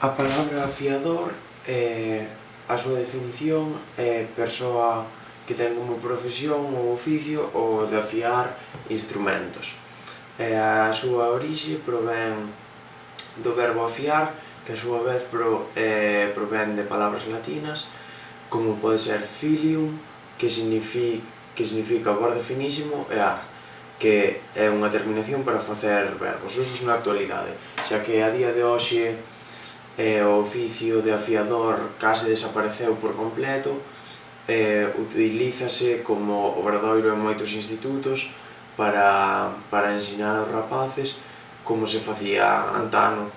A palabra afiador, a súa definición é persoa que ten como profesión ou oficio o de afiar instrumentos. A súa orixe provén do verbo afiar, que a súa vez provén de palabras latinas, como pode ser filium, que significa borde finísimo, e ar, que é unha terminación para facer verbos, usos na actualidade, xa que a día de hoxe o oficio de afiador case desapareceu por completo. Utilízase como obradoiro en moitos institutos para ensinar aos rapaces como se facía antano.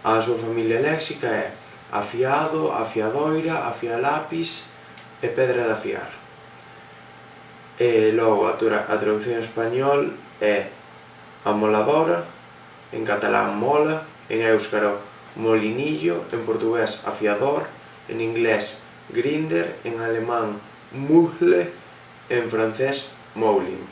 A súa familia léxica é afiado, afiadoira, afialapis e pedra de afiar. Logo, a traducción en español é amoladora, en catalán mola, en éuscaro molinillo, en portugués afiador, en inglés grinder, en alemán muhle, en francés mouling.